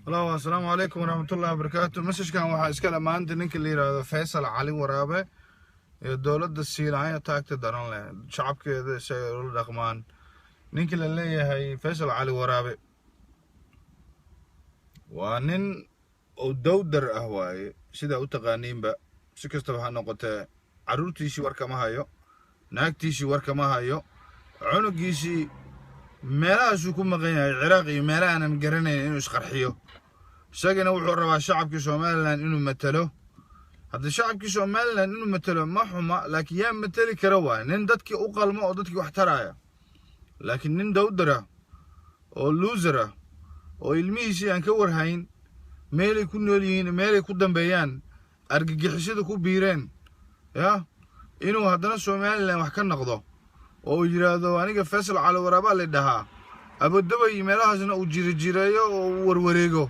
الله السلام عليكم ورحمة الله وبركاته. مسج كان waxaa iska dhamaantay ninka la yiraahdo Faysal Cali Waraabe ee dawladda Siinaaya taagta daran leh shacabkeeda si ay ula dhaqmaan. ninka la leeyahay Faysal Cali Waraabe waa nin oo dawdar ah waaye sida u taqaaniinba si kastaba ha noqotee caruurtiisii war kama hayo naagtiisii war kama hayo cunugiisii meelahaasuu ku maqan yahay Ciraaq iyo meelaha aanan garanayn inuu isqarxiyo isagana wuxuu rabaa shacabkii Soomaaliland inuu matalo hadda shacabkii Soomaaliland inuu matalo ma xuma laakiin yaa matali kara waa nin dadkii u qalmo oo dadkii wax taraya laakiin nin dawdara oo loser ah oo ilmihiisii aan ka warhayn meelay ku nool yihiin meelay ku dambeeyaan argagixisada ku biireen inuu haddana Soomaaliland wax ka noqdo oo yiraahdo aniga Faysal Cali Waraabe la dhahaa abadabay meelahaasna uu jirijireeyo oo warwareego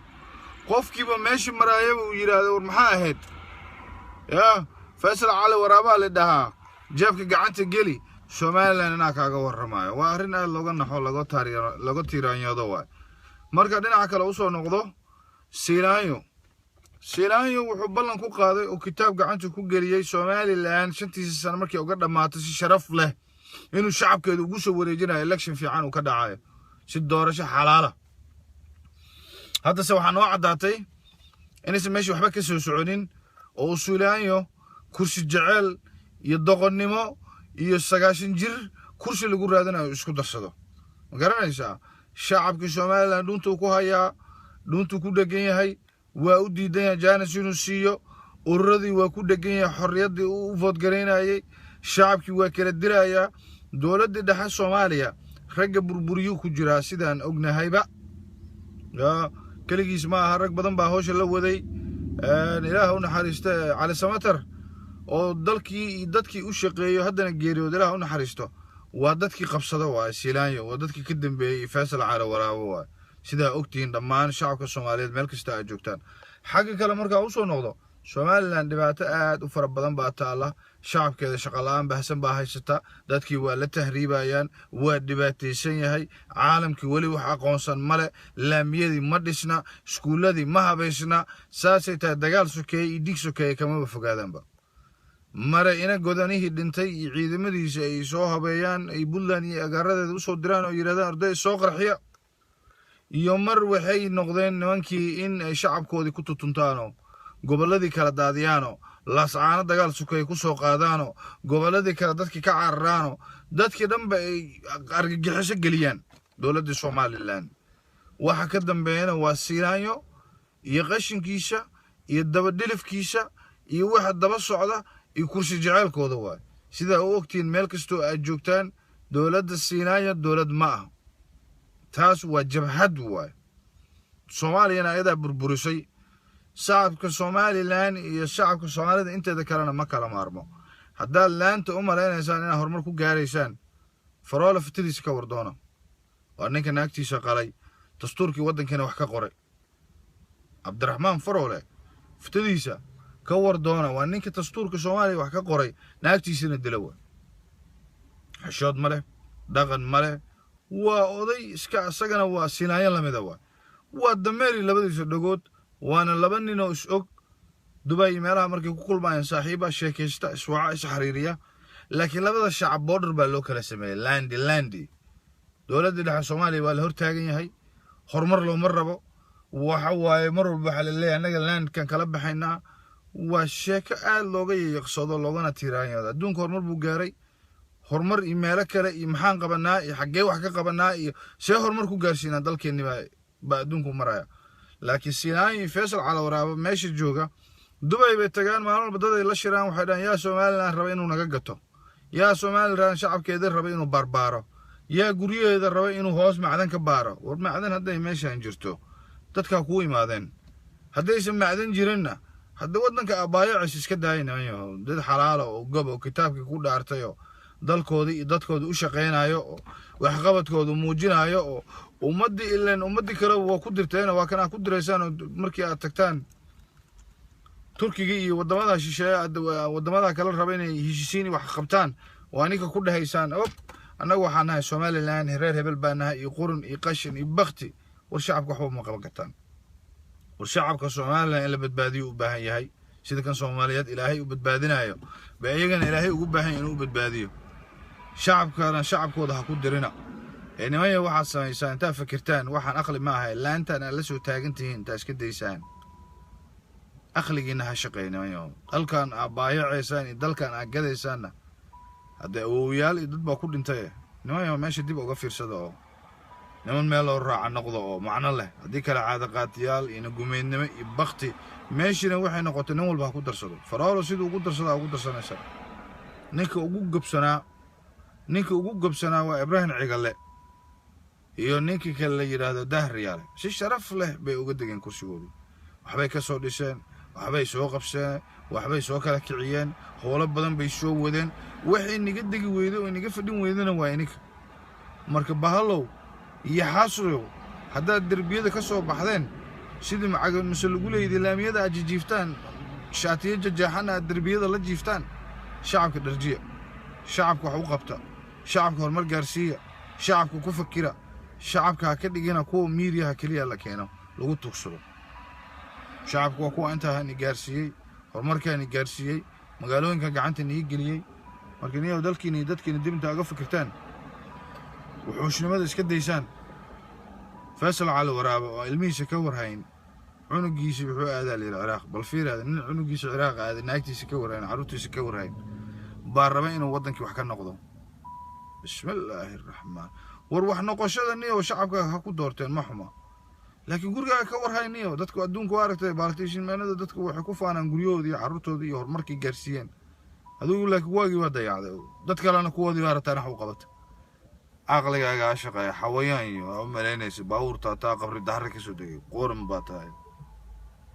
qofkiiba meeshii maraayay uu yiraahdo war maxaa ahayd Faysal Cali Waraabe la dhahaa jeebka gacanta geli Soomaaliland inaa kaaga warramaayo waa arrin aad looga naxo laga tiiraanyado waa marka dhinaca kale u soo noqdo Siinaaya wuxuu ballan ku qaaday oo kitaab gacanta ku geliyay Soomaaliland 5 sano markii uga dhamaato si sharaf leh inuu shacabkeedu ugu soo wareejinayo election fiican uu ka dhacayo si doorasho xalaal ah hadda se waxaan oo cadaatay inaysan meeshii waxba ka soo soconin oo Siinaaya kursi jecel iyo doqonnimo iyo 90 jir kursi lagu raadinayo isku darsado ma garanaysaa shacabkii Soomaaliland dhuntu ku hayaa dhuntu ku dhagan yahay waa u diidan jaanis inuu siiyo ururadii waa ku dhagan yahay xorriyadii uu vote gareynayay shacabkii waa kala diraya dawladda dhexe Soomaaliya ragga burburiyo ku jira sidaan ognahayba kaligiis ma aha rag badan baa hawsha la waday ilaahu naxariisto Cali Samatar oo dadkii u shaqeeyo haddana geeriyooday ilaahu naxariisto waa dadkii qabsada waa Siinaaya waa dadkii ka dambeeyay Faysal Cali Waraabe waa sida ogtiin dhammaan shacabka Soomaaliyeed meel kasta ay joogtaan xagga kale marka uu soo noqdo Soomaaliland dhibaato aad u fara badan baa taala shacabkeeda shaqo la'aan baahsan baa haysata dadkii waa la tahriibayaan waa dhibaataysan yahay caalamkii wali wax aqoonsan male laamiyadii ma dhisna iskuuladii ma habaysna saasay tahay dagaal sokeeyay iyo dig sokeeyay kama fogaadaanba mare ina godanihii dhintay iyo ciidamadiisa ay soo habeeyaan ay Puntland iyo agaaradeeda u soo diraan oo yiraahdaan arday soo qarxiya iyo mar waxay noqdeen nimankii in ay shacabkoodii ku tutuntaano goboladii kala daadiyaano laascaana dagaal sukay ku soo qaadaano goboladii kala dadkii ka cararaano dadkii dhanba ay argagixiso geliyaan dawladda Soomaaliland waxa ka dambeeyana waa Siinaaya iyo qashinkiisa iyo dabadhilifkiisa iyo waxa daba socda iyo kursi jaceelkooda waa sida u ogtiin meel kastoo ay joogtaan dawladda Siinaaya dawlad ma ah taas waa jabhad waa Soomaaliyana ayada burburisay shacabka Soomaaliland iyo shacabka Soomaalida inteeda kalena ma kala maarmo hadda laanta u maleynaysan inay horumar ku gaareysaan Faroole fitadiisa ka wardoona waa ninka naagtiisa qalay dastuurkii wadankana wax ka qoray Cabdiraxmaan Faroole fitadiisa ka wardoona waa ninka dastuurka Soomaaliya wax ka qoray naagtiisana dilawa xishood male dhaqan male waa oday iska asagana waa Siinaaya lamida waa dameeri labadiisa dhagood waana laba nin oo is og Dubai meelaha markay ku kulmayaan saaxiiba sheekaysta iswaaca is xariiriya laakiin labada shacab border baa loo kala sameeyay landi dawladda dhexe Soomaaliya waa la hortaagan yahay horumar loo mar rabo waxa waaye mar walba waxa la leeyahay anaga landkan kala baxaynaa waa sheeko aad looga yaqsado loogana tiiraanyado adduunka horumar buu gaaray horumar iyo meelo kale iyo maxaan qabanaa iyo xagee wax ka qabanaa iyo see horumar ku gaarsiinaa dalkeeni baa adduunku maraya laakiin Siinaaya Faysal Cali Waraabe meesha jooga Dubai bay tagaan maalin walba dad ay la shiraan waxay dhahan yaa Soomaaliland raba inuu naga gato yaa Soomaaliland shacabkeeda raba inuu barbaaro yaa guryaheeda raba inuu hoos macdan ka baaro war macdan hadday meeshaan jirto dadka ku imaadeen haddaysan macdan jirinna hadda wadanka abaayacis iska daayinayo dad xalaal oo gob oo kitaabkii ku dhaartay oo dalkoodii iyo dadkooda u shaqeynayo oo wax qabadkooda muujinayo oo ummadii kale waa ku dirteen waa kana ku direysaan markii aad tagtaan Turkiga iyo wadamada shisheeye wadamada kale raba inay heshiisiin wax qabtaan waa ninka ku dhahaysaan anagu waxaan nahay Soomaaliland reer hebel baa nahay iyo qurun iyo qashin iyo bakti war shacabka waxba ma qaban kartaan والشعب كصومالي إلا بدبادي وباهي هاي سيدا كان صوماليات إلهي وبدبادنا يو بأيجان إلهي وباهي إنه بدباديو شعب كان شعب كوده هكون درنا يعني ما يوحى السمايسان أنت فكرتان واحد أقلب معها إلا أنت أنا لسه تاجنتين أنت إيش كده يسان أخلق إنها شقينا ما يوم دل كان أبايع عيساني دل كان أجد عيسانا هذا ويال ضد بكون أنت ما يوم ماشي دي بقى في رصده نمن ميل الراعي نقضه معنا له هذيك العادة قاتيال إنه قومين نم يبختي ماشي نوحي نقطة نمول بها قدر صدق فرارو سيدو قدر صدق قدر سنة سنة نيك وجوج بسنة نيك وجوج بسنة وإبراهيم عقله iyo ninkii kale la yiraahdo Dahriyaale si sharaf leh bay uga dageen kursigoodii waxbay ka soo dhiseen waxbay soo qabseen waxbay soo kala kiciyeen howlo badan bay soo wadeen wixii niga dagi weedo oo niga fadhin weedana waa ininka marka bahalow iyo xasro hadda darbiyada ka soo baxdeen sidii macagan lagu leeyahay laamiyada ajiiftaan shaatiye jajaxana darbiyada la jiiftaan shacabka darjiya shacabka wax u qabta shacabka hormar gaarsiiya shacabka ku fakira shacabka ka dhigina kuwa miiriyaha kaliya la keeno lagu tugsado shacabku waa kuwa inta aan gaarsiiyay horumarkaan gaarsiiyay magaalooyinka gacanta nii geliyay marka niyo dalkiina dadkiina dib inta uga fikirtaan wuxuushnimada iska daysaan Faisal Cali Waraabe oo ilmihiisa ka warhayn cunugiisa wuxuu aadaa Ciraaq bal fiirada nin cunugiisa Ciraaq aad naagtiisa ka warhayn caruurtiisa ka warhayn baa raba inuu wadankii wax ka noqdo bismillaahir rahmaan war wax noqoshada niyo shacabka ha ku doorteen ma xuma laakiin guriga ka warhayniyo dadku adduunku aragtay baaltiishin meelada dadku waxay ku faanaan guryahoodii iyo caruurtoodii iyo horumarkii gaarsiiyeen adigu laakiin waagii waa dayacday dad kalena kuwoodii waa rataan wax u qabata aqligaaga shaqeeya xawayaan iyo malaynaysa baabuurta taa qabri dahar ka soo degay qoran baa tahay